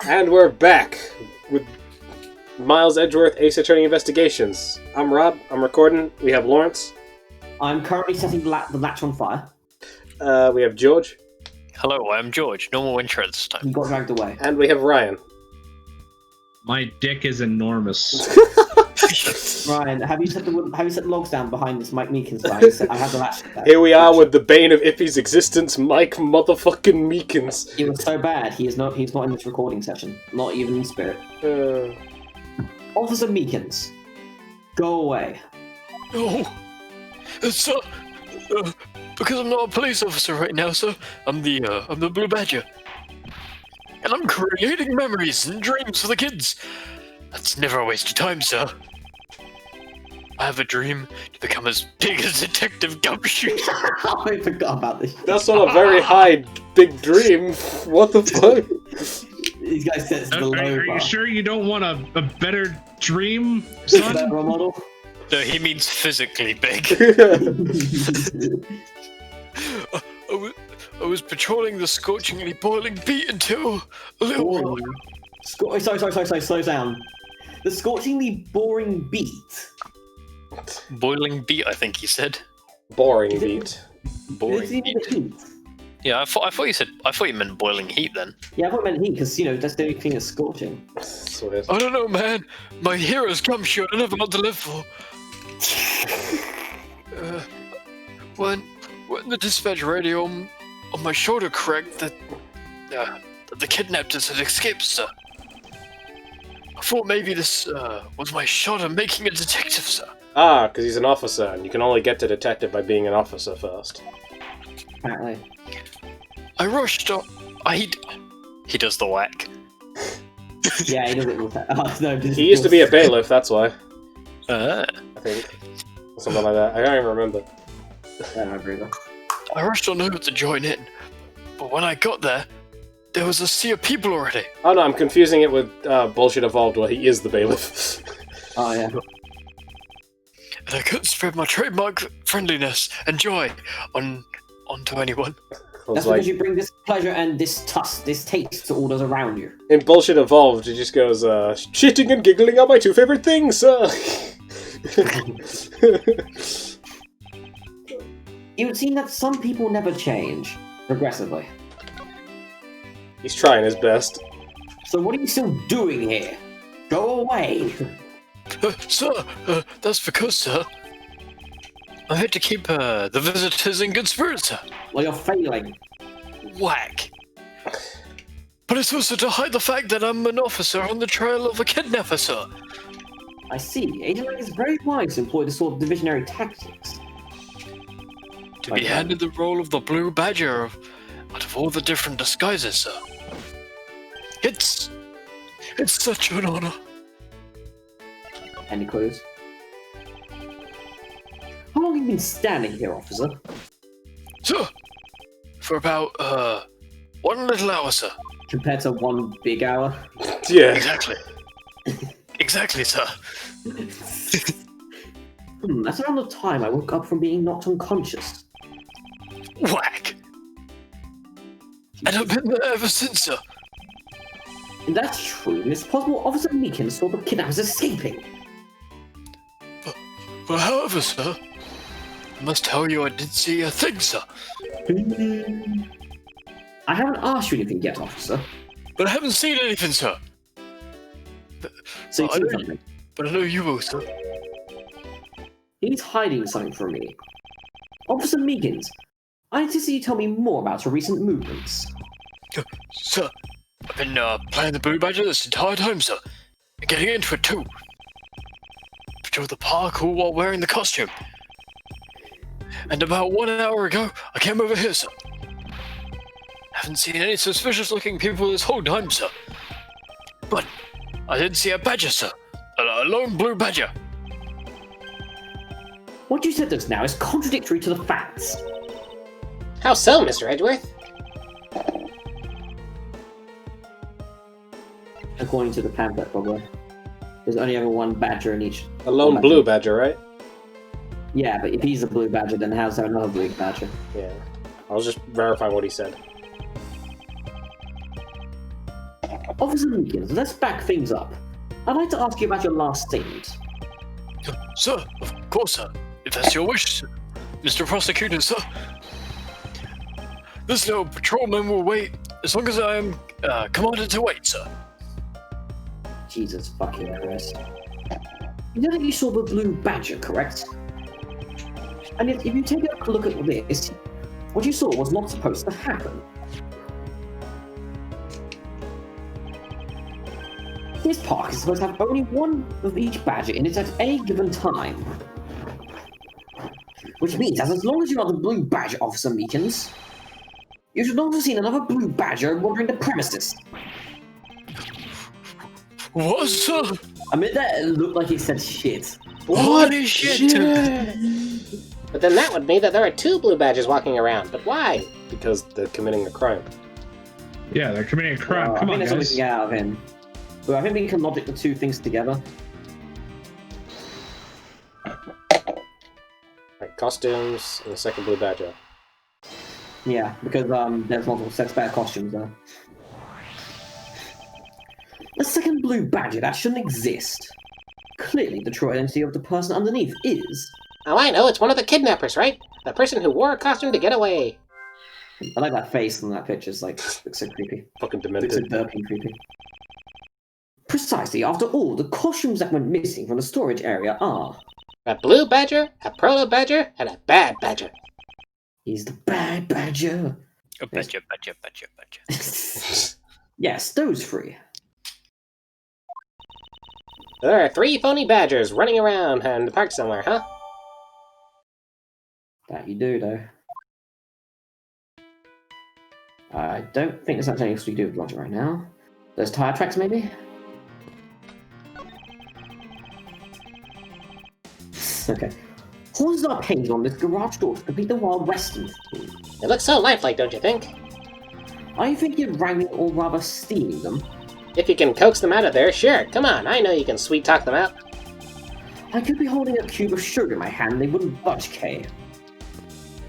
And we're back with Miles Edgeworth, Ace Attorney Investigations. I'm Rob, I'm recording. We have Lawrence. I'm currently setting the latch on fire. We have George. Hello, I'm George. Normal intro this time. He got dragged away. And we have Ryan. My dick is enormous. Ryan, have you set the logs down behind this Mike Meekins guy? I have the latch. Here we are with the bane of Ippy's existence, Mike motherfucking Meekins. It was so bad. He's not in this recording session. Not even in spirit. Officer Meekins, go away. No, sir. Because I'm not a police officer right now, sir. I'm the Blue Badger, and I'm creating memories and dreams for the kids. That's never a waste of time, sir. I have a dream to become as big as Detective Gumshoe. I forgot about this. That's not a very high, big dream. What the fuck? These guys set the low Are bar. you sure you don't want a better dream, son? Better role model? No, he means physically big. I was patrolling the scorchingly boiling beat until a little while ago. Sorry, slow down. The scorchingly boring beat. Boiling beat, I think he said. Boring beat. Boring It's even beat. the heat. Yeah, I thought you meant boiling heat then. Yeah, I thought it meant heat because that's the only thing that's scorching. That's what it is. I don't know, man. My hero's Gumshoe I never got to live for. When the dispatch radio on my shoulder cracked that the kidnappers had escaped, sir. I thought maybe this was my shot at making a detective, sir. Ah, because he's an officer, and you can only get to detective by being an officer first. Apparently. I rushed up. He does the whack. Yeah, he does it with that. Oh, no, He used to be a bailiff, that's why. Uh, I think. Something like that. I don't even remember. I rushed on over to join in, but when I got there was a sea of people already. Oh no, I'm confusing it with Bullshit Evolved, where he is the bailiff. Oh, yeah. And I couldn't spread my trademark friendliness and joy onto anyone. That's because you bring this pleasure and this taste to all those around you. In Bullshit Evolved, he just goes, shitting and giggling are my two favorite things, sir! It would seem that some people never change, progressively. He's trying his best. So what are you still doing here? Go away! Sir, that's because, sir, I'm here to keep the visitors in good spirits, sir. Well, you're failing. Whack. But it's also to hide the fact that I'm an officer on the trail of a kidnapper, sir. I see. Agent Lang is very wise to employ this sort of divisionary tactics. To be handed the role of the Blue Badger out of all the different disguises, sir. It's such an honor. Any clues? How long have you been standing here, officer? Sir, for about, 1 little hour, sir. Compared to 1 big hour? Yeah. Exactly. Exactly, sir. That's around the time I woke up from being knocked unconscious. Whack. And I've been there ever since, sir. If that's true, then it's possible Officer Meekins saw the kidnappers escaping. But however, sir, I must tell you I did see a thing, sir. I haven't asked you anything yet, officer. But I haven't seen anything, sir. So I you've know seen something. But I know you will, sir. He's hiding something from me. Officer Meekins, I insist that you tell me more about your recent movements. Sir, I've been playing the Blue Badger this entire time, sir. And getting into it, too. Patrol the park all while wearing the costume. And about 1 hour ago, I came over here, sir. Haven't seen any suspicious-looking people this whole time, sir. But I did see a badger, sir. A lone Blue Badger. What you said just now is contradictory to the facts. How so, Mr. Edgeworth? According to the pamphlet, probably. There's only ever one badger in each. A lone blue badger, right? Yeah, but if he's a blue badger, then how's there another blue badger? Yeah. I was just verifying what he said. Officer Meekins, let's back things up. I'd like to ask you about your last statement. Sir, of course, sir. If that's your wish, sir. Mr. Prosecutor, sir. This little patrolman will wait as long as I am commanded to wait, sir. Jesus fucking Christ. You know that you saw the blue badger, correct? And if you take a look at this, what you saw was not supposed to happen. This park is supposed to have only one of each badger in it at a given time. Which means that as long as you are the blue badger, Officer Meekins, you should not have seen another blue badger wandering the premises. What, sir? I mean, that looked like he said shit. Holy shit! But then that would mean that there are 2 blue badgers walking around. But why? Because they're committing a crime. Yeah, they're committing a crime. I Come think on, there's something to guys. get out of him. But I think we can logic the 2 things together. Right, costumes and the second blue badger. Yeah, because there's multiple sets of costumes there. The second blue badger, that shouldn't exist. Clearly, the true identity of the person underneath is... Oh, I know, it's one of the kidnappers, right? The person who wore a costume to get away. I like that face on that picture, it's like, looks so creepy. Fucking It's so demented. derpy creepy. Precisely, after all, the costumes that went missing from the storage area are... A blue badger, a proto badger, and a bad badger. He's the bad badger. Oh, badger. Yes, those 3. There are 3 phony badgers running around in the park somewhere, huh? That you do, though. I don't think there's anything else we do with logic right now. There's tire tracks, maybe? Okay. Horses are painted on this garage door to complete the Wild Western theme. It looks so lifelike, don't you think? Are you thinking of wrangling or rather stealing them? If you can coax them out of there, sure. Come on, I know you can sweet-talk them out. I could be holding a cube of sugar in my hand and they wouldn't budge, Kay.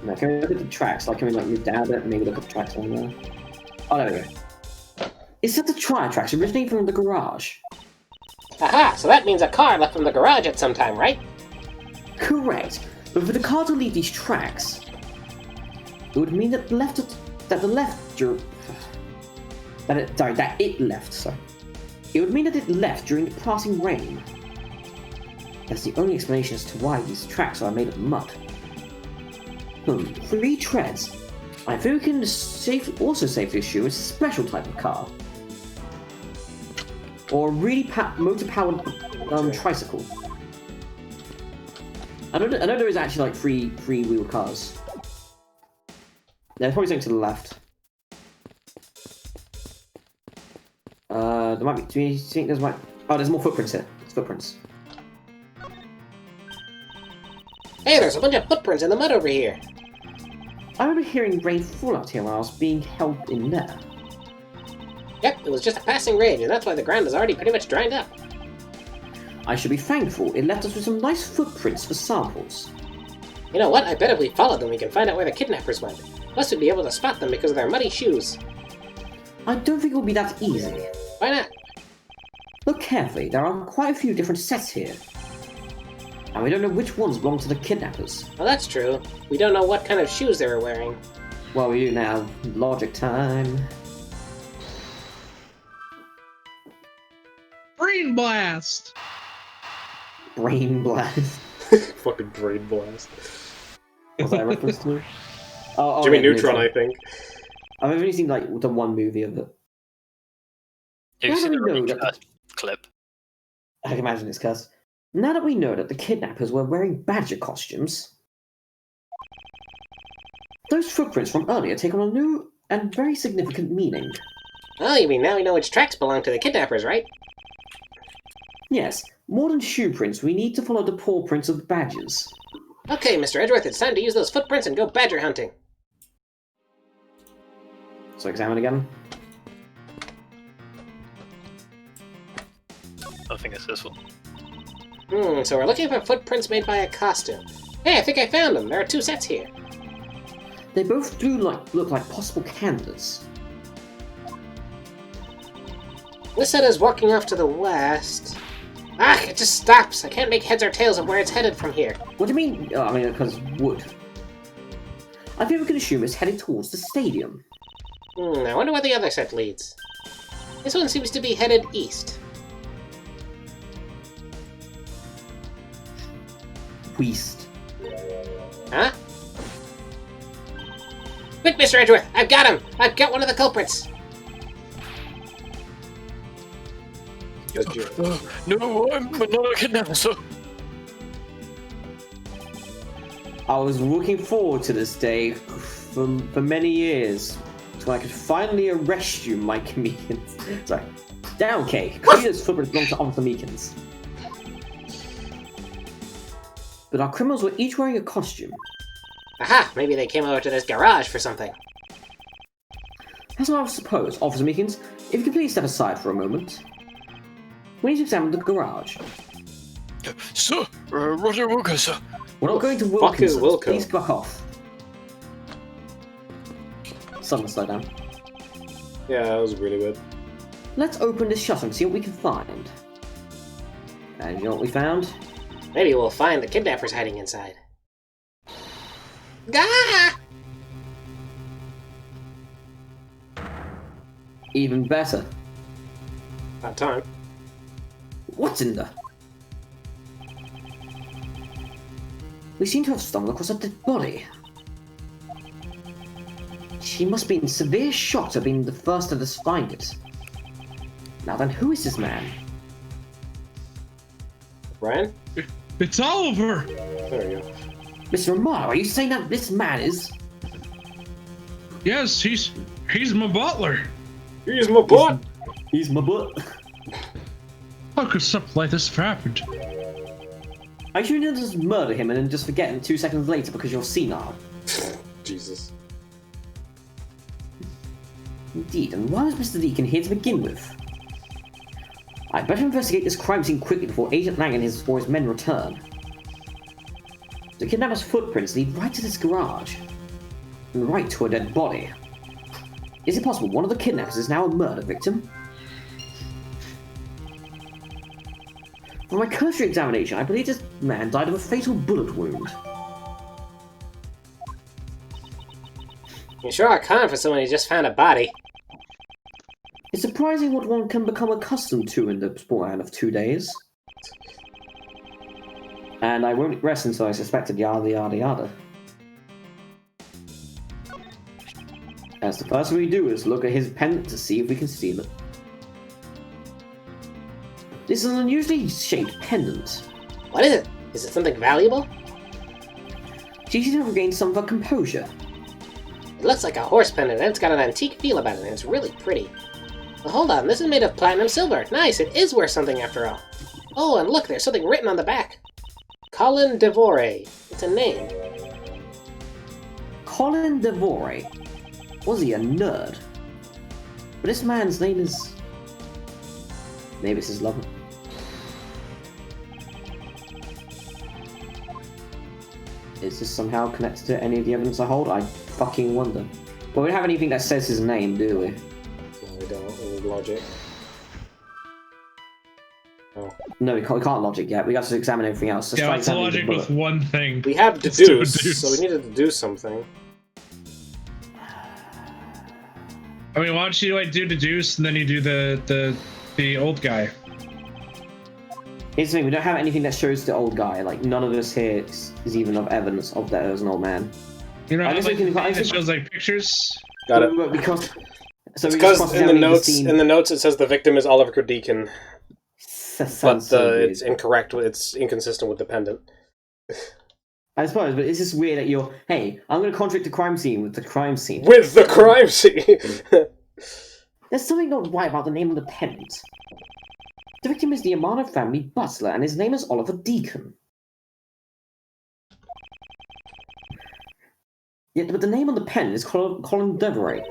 Now, can we look at the tracks? Like, can we move down a bit and maybe look at the tracks on there? Oh, there we go. Is that the tire tracks originating from the garage? Aha, so that means a car left from the garage at some time, right? Correct. But for the car to leave these tracks, it would mean that it left. It would mean that it left during the passing rain. That's the only explanation as to why these tracks are made of mud. 3 treads. I think we can also safely assume it's a special type of car. Or a really motor-powered tricycle. I know there is actually like three-wheel cars. There's probably something to the left. There might be. Do you think there's might? Oh, there's more footprints here. It's footprints. Hey, there's a bunch of footprints in the mud over here. I remember hearing rain fall out here when I was being held in there. Yep, it was just a passing rain, and that's why the ground is already pretty much dried up. I should be thankful it left us with some nice footprints for samples. You know what? I bet if we follow them, we can find out where the kidnappers went. Plus, we'd be able to spot them because of their muddy shoes. I don't think it will be that easy. Why not? Look carefully, there are quite a few different sets here. And we don't know which ones belong to the kidnappers. Well, that's true. We don't know what kind of shoes they were wearing. Well, we do now. Logic time. Brain blast! Brain blast. Fucking brain blast. Was that a reference to? Oh, Jimmy yeah, Neutron, I think. I've only seen like the one movie of it. You've seen the Now that we really know that clip. I can imagine it's cuss. Now that we know that the kidnappers were wearing badger costumes, those footprints from earlier take on a new and very significant meaning. Oh, you mean now we know which tracks belong to the kidnappers, right? Yes, more than shoe prints, we need to follow the paw prints of badgers. Okay, Mr. Edgeworth, it's time to use those footprints and go badger hunting. So examine again. I think it's this one. So we're looking for footprints made by a costume. Hey, I think I found them. There are 2 sets here. They both do look like possible candidates. This head is walking off to the west. Ah, it just stops. I can't make heads or tails of where it's headed from here. What do you mean? I mean, because wood. I think we can assume it's heading towards the stadium. I wonder where the other set leads. This one seems to be headed east. West. Huh? Quick, Mr. Edgeworth! I've got him! I've got one of the culprits! No, I'm not a kidnapper, sir. I was looking forward to this day for many years, so I could finally arrest you, my comedians. Sorry. Down, Kay. Comedians' footprints belong to Officer Meekins. But our criminals were each wearing a costume. Aha! Maybe they came over to this garage for something. That's what I suppose. Officer Meekins, if you could please step aside for a moment. We need to examine the garage. Sir, Roger Wilco, sir. We're not going to Fuck you, Wilkinson's. Wilco. Please back off. Someone slow down. Yeah, that was really good. Let's open this shutter and see what we can find. And you know what we found? Maybe we'll find the kidnappers hiding inside. Gah! Even better. About time. What's in there? We seem to have stumbled across a dead body. She must be in severe shock of being the first of us to find it. Now then, who is this man? Brian? It's Oliver! There you go. Mr. Romano, are you saying that this man is... Yes, he's my butler. He's my butt! He's my butt. How could something like this have happened? I should not just murder him and then just forget him 2 seconds later because you're senile. Jesus. Indeed, and why was Mr. Deacon here to begin with? I'd better investigate this crime scene quickly before Agent Lang and his men return. The kidnapper's footprints lead right to this garage, and right to a dead body. Is it possible one of the kidnappers is now a murder victim? From my cursory examination, I believe this man died of a fatal bullet wound. You sure are calm for someone who just found a body. It's surprising what one can become accustomed to in the span of 2 days. And I won't rest until I suspected yada yada yada. As the first thing we do is look at his pendant to see if we can steal it. This is an unusually shaped pendant. What is it? Is it something valuable? She seems to have regained some of her composure. It looks like a horse pendant and it's got an antique feel about it and it's really pretty. Well, hold on, this is made of platinum silver. Nice, it is worth something after all. Oh, and look, there's something written on the back. Colin Devore. It's a name. Colin Devore. Was he a nerd? But this man's name is... Maybe it's his lover. Is this somehow connected to any of the evidence I hold? I fucking wonder. But we don't have anything that says his name, do we? No, we don't. We need logic. Oh. No, we can't logic yet. We got to examine everything else. Let's Yeah, try it's a examining the logic bullet. with one thing. We have It's to deduce, deduce. so we need to deduce something. I mean, why don't you like do deduce and then you do the old guy? Here's the thing, we don't have anything that shows the old guy. Like, none of this here is even of evidence of that there's an old man. You know, I like, guess we can- I it think- shows like pictures. Got it. But because... So It's we just because crossed in the down notes, scene. in the notes it says the victim is Oliver Deacon, but Sounds so weird. it's incorrect. It's inconsistent with the pendant. I suppose, but it's just weird that you're... Hey, I'm going to contradict the crime scene with the crime scene. With the crime scene. There's something not right about the name of the pendant. The victim is the Amano family butler, and his name is Oliver Deacon. Yet, but the name on the pendant is Colin Devore.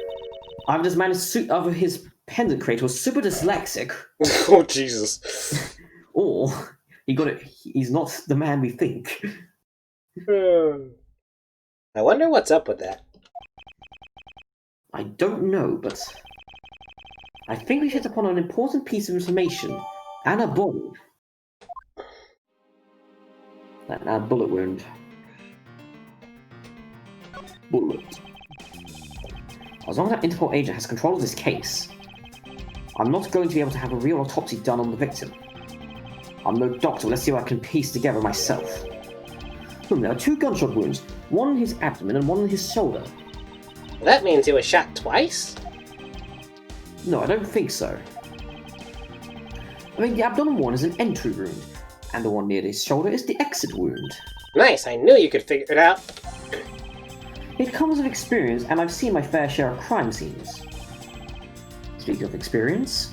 Either this man is either his pendant creator was super dyslexic, Oh Jesus. or he's not the man we think. I wonder what's up with that. I don't know, but I think we hit upon an important piece of information. And a body. A bullet wound. Bullet. As long as that Interpol agent has control of this case, I'm not going to be able to have a real autopsy done on the victim. I'm no doctor, let's see what I can piece together myself. There are 2 gunshot wounds, one in his abdomen and one in his shoulder. That means he was shot twice? No, I don't think so. I mean, the abdomen one is an entry wound, and the one near his shoulder is the exit wound. Nice, I knew you could figure it out. It comes with experience, and I've seen my fair share of crime scenes. Speaking of experience,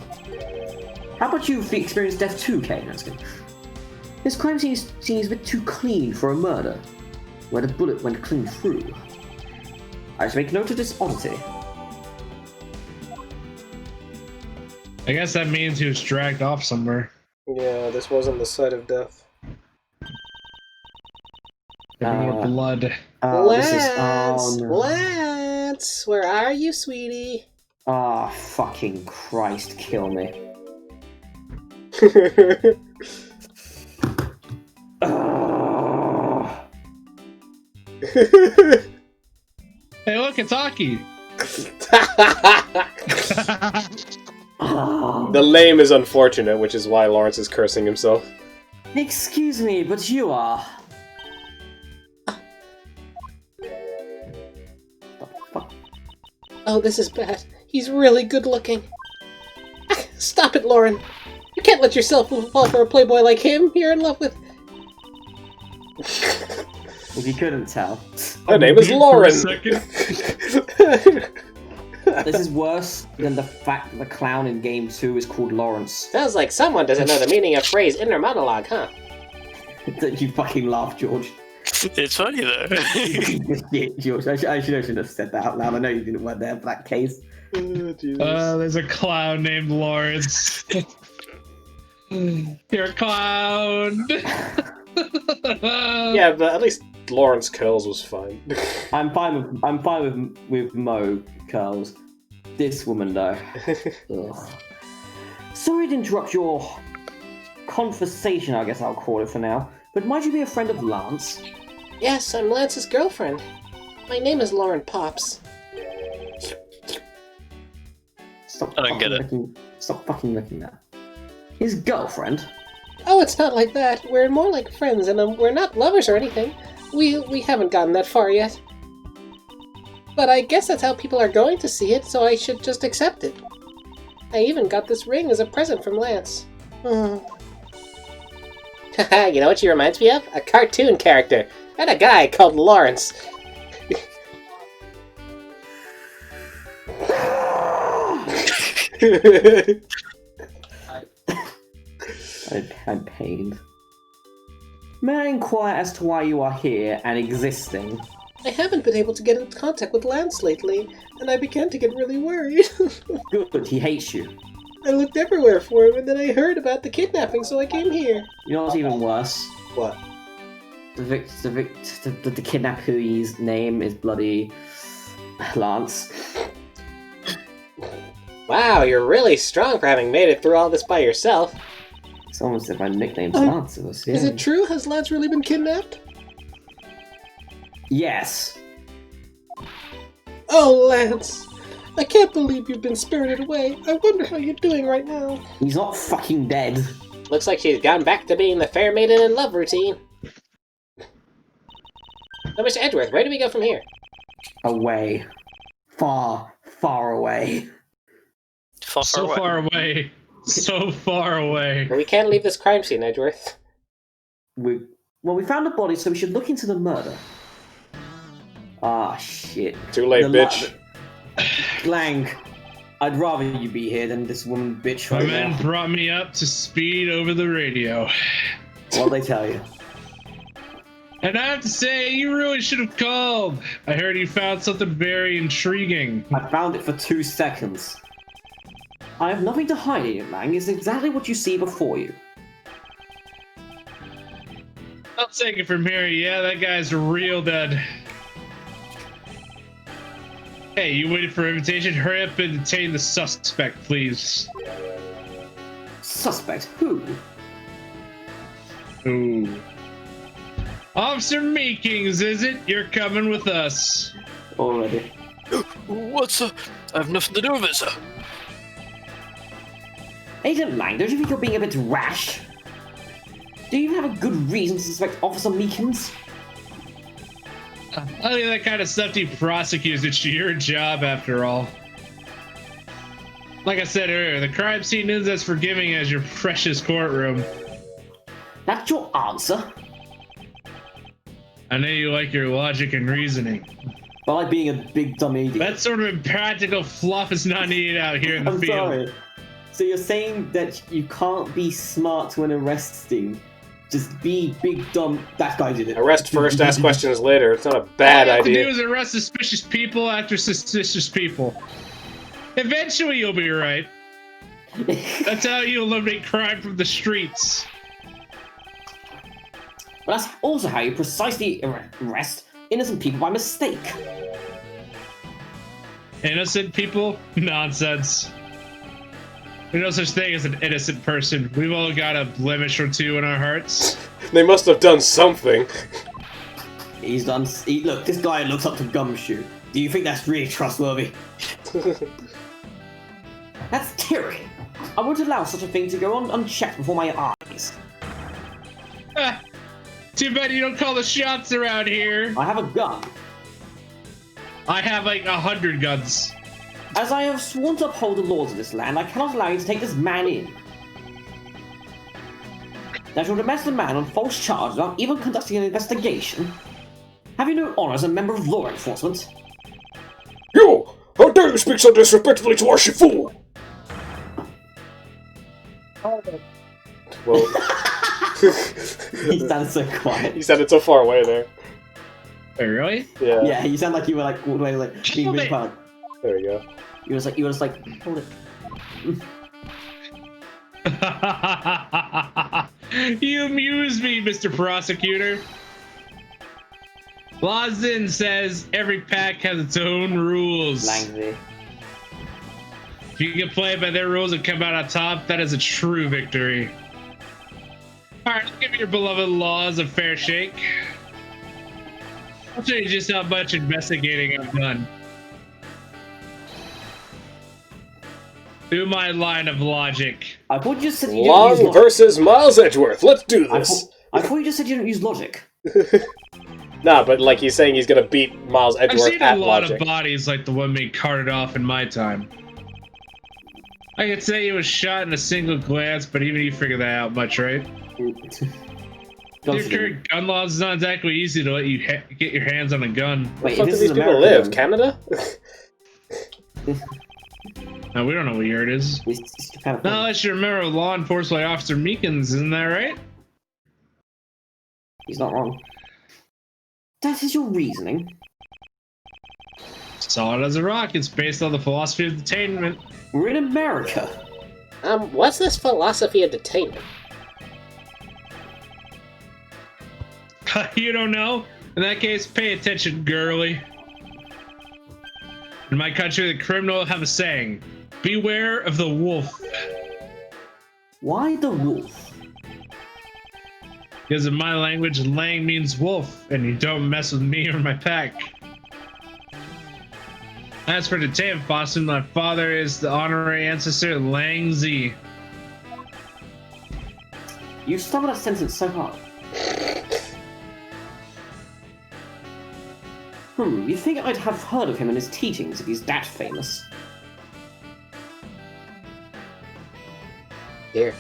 how about you've experienced death too, Kane? This crime scene is a bit too clean for a murder, where the bullet went clean through. I should make note of this oddity. I guess that means he was dragged off somewhere. Yeah, this wasn't the site of death. More blood. Lance! No. Lance! Where are you, sweetie? Ah, fucking Christ, kill me. Hey, look, it's Aki. The lame is unfortunate, which is why Lawrence is cursing himself. Excuse me, but you are... Oh, this is bad. He's really good looking. Stop it, Lauren. You can't let yourself fall for a playboy like him. You're in love with... If you couldn't tell. Her name is Lauren. This is worse than the fact that the clown in Game 2 is called Lawrence. Sounds like someone doesn't know the meaning of phrase inner monologue, huh? You fucking laugh, George. It's funny though. Shit, George. I shouldn't have said that out loud. I know you didn't work there for that case. There's a clown named Lawrence. You're a clown. Yeah, but at least Lawrence Curls was fine. I'm fine with Mo Curls. This woman though. Ugh. Sorry to interrupt your conversation, I guess I'll call it for now. But might you be a friend of Lance? Yes, I'm Lance's girlfriend. My name is Lauren Pops. Stop I don't get it. Stop fucking looking at. His girlfriend? Oh, it's not like that. We're more like friends, and we're not lovers or anything. We haven't gotten that far yet. But I guess that's how people are going to see it, so I should just accept it. I even got this ring as a present from Lance. Haha, you know what she reminds me of? A cartoon character, and a guy called Lawrence. I'm pained. May I inquire as to why you are here and existing? I haven't been able to get in contact with Lance lately, and I began to get really worried. Good, he hates you. I looked everywhere for him, and then I heard about the kidnapping, so I came here. You know what's even worse? What? The kidnappee's name is bloody Lance. Wow, you're really strong for having made it through all this by yourself. Someone said my nickname's Lancivus. Yeah. Is it true? Has Lance really been kidnapped? Yes. Oh, Lance! I can't believe you've been spirited away. I wonder how you're doing right now. He's not fucking dead. Looks like she's gone back to being the fair maiden in love routine. So, Mr. Edgeworth, where do we go from here? Away. Far, far away. So far away. So far away. Well, we can't leave this crime scene, Edgeworth. We found a body, so we should look into the murder. Ah, shit. Too late, bitch. Blank. I'd rather you be here than this woman bitch My right men now. brought me up to speed over the radio. What'd they tell you? And I have to say, you really should have called. I heard you found something very intriguing. I found it for 2 seconds. I have nothing to hide here, Lang. It's exactly what you see before you. I'll take it from here. Yeah, that guy's real dead. Hey, you waited for an invitation? Hurry up and detain the suspect, please. Suspect? Who? Ooh. Officer Meekings, is it? You're coming with us. Already. What, sir? I have nothing to do with it, sir. Agent Lang, don't you think you're being a bit rash? Do you even have a good reason to suspect Officer Meekins? I think that kind of stuff to prosecute. It's your job, after all. Like I said earlier, the crime scene is as forgiving as your precious courtroom. That's your answer? I know you like your logic and reasoning. But like being a big dumb idiot. That sort of impractical fluff is not needed out here in the I'm field. sorry. So you're saying that you can't be smart when arresting? Just be big dumb. That guy did it. Arrest first, ask questions later. It's not a bad All you have idea. to do is arrest suspicious people after suspicious people. Eventually you'll be right. That's how you eliminate crime from the streets. But that's also how you precisely arrest innocent people by mistake. Innocent people? Nonsense. There's no such thing as an innocent person. We've all got a blemish or two in our hearts. They must have done something. He's done. Look, this guy looks up to Gumshoe. Do you think that's really trustworthy? That's tyranny. I won't allow such a thing to go on unchecked before my eyes. Too bad you don't call the shots around here. I have a gun. I have like 100 guns. As I have sworn to uphold the laws of this land, I cannot allow you to take this man in. That you'll arrest a man on false charges without even conducting an investigation. Have you no honor as a member of law enforcement? You! How dare you speak so disrespectfully to our Shifu! Well, He sounded so quiet. you sounded so far away there. Wait, really? Yeah. Yeah, you sound like you were like all the way like being Hold really it. quiet. There we go. You were just like, hold it. You amuse me, Mr. Prosecutor. Lawson says every pack has its own rules. Langley. If you can play by their rules and come out on top, that is a true victory. Alright, give your beloved laws a fair shake. I'll show you just how much investigating I've done. Do my line of logic. I thought you just said you didn't use Long logic. versus Miles Edgeworth. Let's do this. I thought you just said you didn't use logic. Nah, but like he's saying he's gonna beat Miles I've Edgeworth seen a at lot logic. of bodies like the one being carted off in my time. I could say he was shot in a single glance, but even you figure that out much, right? Your current gun laws, it's not exactly easy to let you get your hands on a gun. Wait, Where if do this these is people America, live? then Canada? No, we don't know what year it is. it's kind of Not unless you remember law enforced by Officer Meekins, isn't that right? He's not wrong. That is your reasoning. Solid as a rock, it's based on the philosophy of detainment. We're in America. What's this philosophy of detainment? You don't know? In that case, pay attention, girly. In my country, the criminal have a saying, beware of the wolf. Why the wolf? Because in my language, Lang means wolf, and you don't mess with me or my pack. As for detainment, Boston, my father is the honorary ancestor Lang Z. You stumbled that sentence so hard. You'd think I'd have heard of him and his teachings if he's that famous. Here.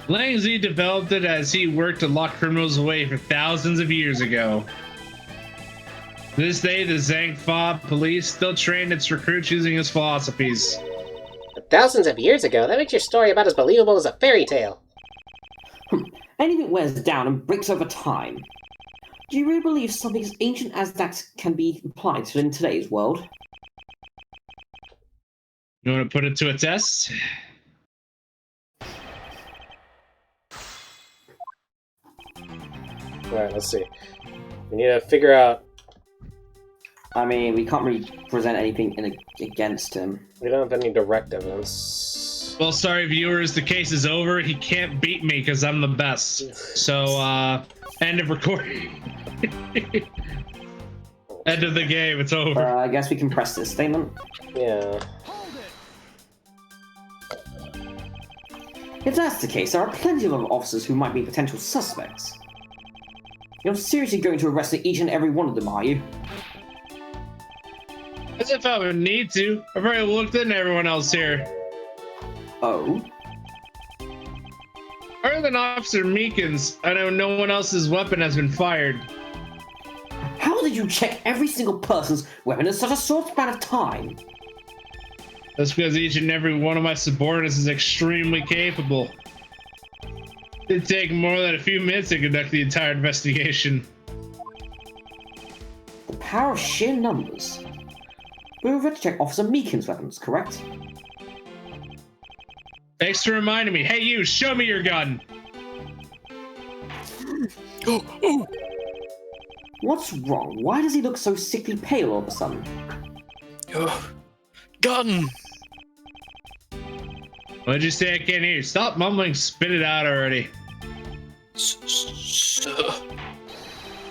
Lang Z developed it as he worked to lock criminals away for thousands of years ago. To this day, the Zhangfa police still train its recruits using his philosophies. Thousands of years ago? That makes your story about as believable as a fairy tale. Anything wears down and breaks over time. Do you really believe something as ancient as that can be applied to in today's world? You want to put it to a test? Alright, let's see. We need to figure out... I mean, we can't really present anything against him. We don't have any direct evidence. Well, sorry, viewers, the case is over. He can't beat me because I'm the best. So, end of recording. End of the game, it's over. I guess we can press this statement. Yeah. If that's the case, there are plenty of other officers who might be potential suspects. You're seriously going to arrest each and every one of them, are you? As if I would need to. I've already looked into everyone else here. Oh? Other than Officer Meekins, I know no one else's weapon has been fired. How did you check every single person's weapon in such a short span of time? That's because each and every one of my subordinates is extremely capable. It'd take more than a few minutes to conduct the entire investigation. The power of sheer numbers. We were to check Officer Meekins' weapons, correct? Thanks for reminding me. Hey, you, show me your gun. Oh. What's wrong? Why does he look so sickly pale all of a sudden? Gun. What'd you say? I can't hear you. Stop mumbling. Spit it out already. Sir.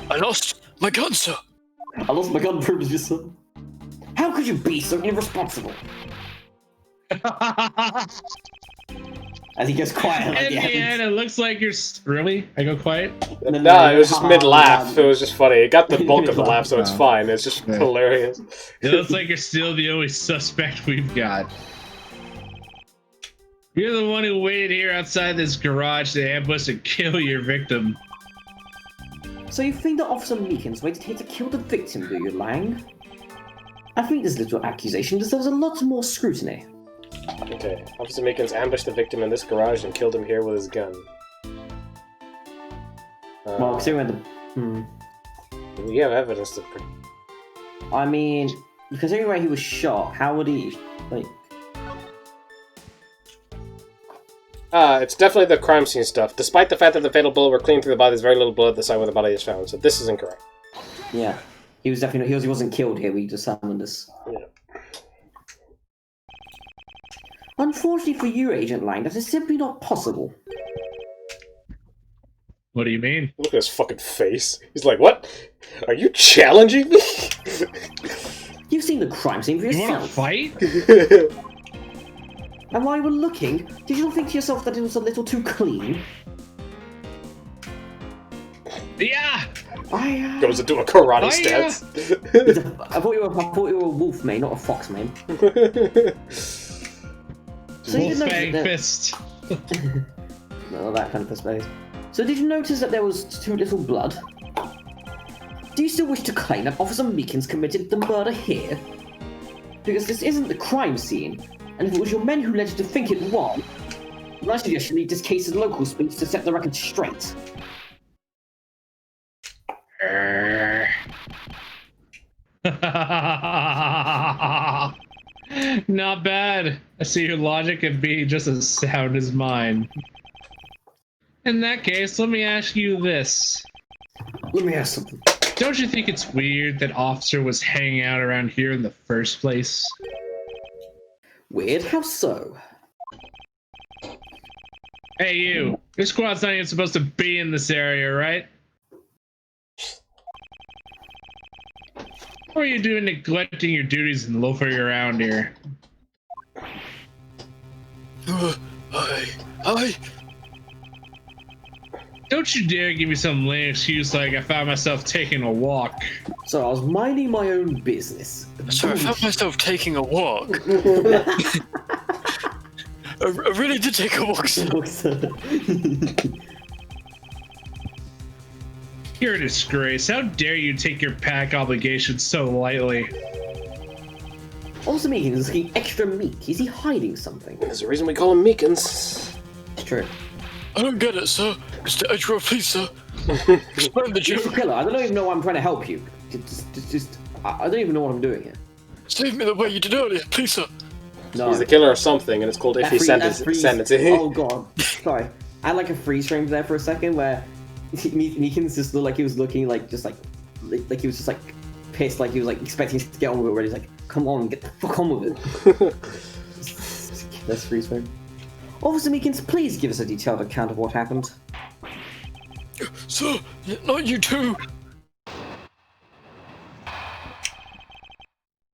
I lost my gun, sir. I lost my gun privileges, sir. How could you be so irresponsible? As he goes quiet like In the end, it looks like you're... Really? I go quiet? No, it was just mid-laugh. It was just funny. It got the bulk of the laugh, so it's fine. It's just hilarious. It looks like you're still the only suspect we've got. You're the one who waited here outside this garage to ambush and kill your victim. So you think that Officer Meekins waited here to kill the victim, do you, Lang? I think this little accusation deserves a lot more scrutiny. Okay, Officer Meekins ambushed the victim in this garage and killed him here with his gun. Well, considering We have evidence to... I mean, considering where he was shot, how would he, like... It's definitely the crime scene stuff. Despite the fact that the fatal bullet were clean through the body, there's very little blood at the site where the body is found, so this is incorrect. Yeah. He was definitely... He wasn't killed here, we just summoned this. Yeah. Unfortunately for you, Agent Lang, that is simply not possible. What do you mean? Look at his fucking face. He's like, what? Are you challenging me? You've seen the crime scene for You wanna yourself. fight? And while you were looking, did you not think to yourself that it was a little too clean? Yeah! Goes into a karate stance. I thought you were a wolf, mate, not a fox, mate. So you did Wolfgang notice fist. No, that kind of perspective. So did you notice that there was too little blood? Do you still wish to claim that Officer Meekins committed the murder here? Because this isn't the crime scene, and if it was your men who led you to think it was, then I suggest you leave this case to local speech to set the record straight. Not bad. I see your logic can be just as sound as mine. In that case, let me ask you this. Let me ask something. Don't you think it's weird that Officer was hanging out around here in the first place? Weird? How so? Hey you, your squad's not even supposed to be in this area, right? What are you doing neglecting your duties and loafing around here? I... Don't you dare give me some lame excuse like I found myself taking a walk. So I was minding my own business. Sorry, I found myself taking a walk. I really did take a walk, sir. You're a disgrace. How dare you take your pack obligations so lightly? Also, Meekins is looking extra meek. Is he hiding something? There's a reason we call him Meekins. It's true. I don't get it, sir. Mr. Edgeworth, please, sir. Explain the Mr. joke. Killer, I don't even know why I'm trying to help you. I don't even know what I'm doing here. Save me the way you did earlier, please, sir. No. He's the killer of something, and it's called Iffy Sentencing. Oh god, sorry. I had like a freeze frame there for a second where Meekins just looked like he was looking like just like like he was just like pissed, like he was like expecting us to get on with it already. He's like, come on, get the fuck on with it. Let's freeze frame. Officer Meekins, please give us a detailed account of what happened. Sir, not you too.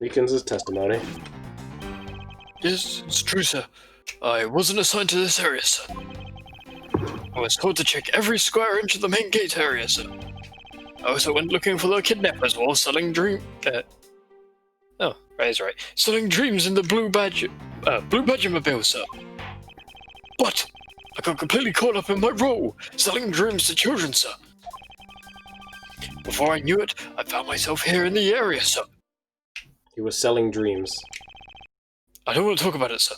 Meekins' testimony. Yes, it's true, sir. I wasn't assigned to this area, sir. I was told to check every square inch of the main gate area, sir. I also went looking for the kidnappers while selling selling dreams in the Blue Badger-mobile, sir. But I got completely caught up in my role, selling dreams to children, sir. Before I knew it, I found myself here in the area, sir. He was selling dreams. I don't want to talk about it, sir.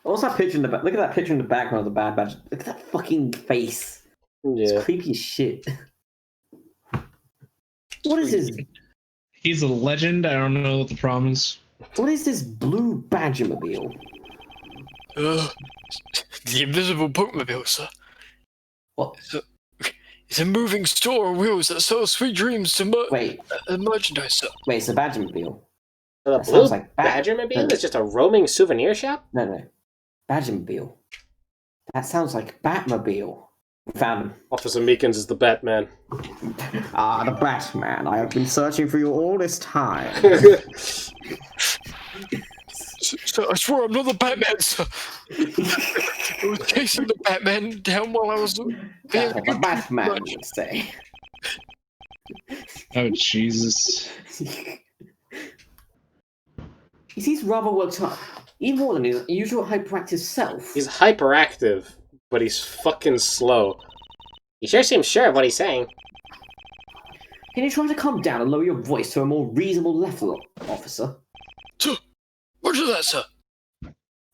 What's that picture in the back? Look at that picture in the background of the Bad Badger. Look at that fucking face. Yeah. It's creepy as shit. What is this? He's a legend. I don't know what the problem is. What is this Blue Badger-mobile? The invisible boatmobile, sir. What? It's a moving store on wheels that sells sweet dreams to merchandise, sir. Wait, it's a Badger-mobile. So the That Blue sounds like Badger-mobile is just a roaming souvenir shop? No. Badger-mobile. That sounds like Batmobile. We found him. Officer Meekins is the Batman. Ah, the Batman. I have been searching for you all this time. Sir, I swear I'm not the Batman, sir. I was chasing the Batman down while I was... That's what the Batman would say. Oh, Jesus. He seems rather worked up. Even more than his usual hyperactive self. He's hyperactive, but he's fucking slow. He sure seems sure of what he's saying. Can you try to calm down and lower your voice to a more reasonable level, officer? Sir, roger that, sir.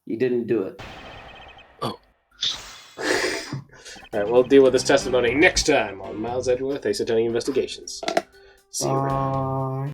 You didn't do it. Oh. Alright, we'll deal with this testimony next time on Miles Edgeworth Ace Attorney Investigations. See you around.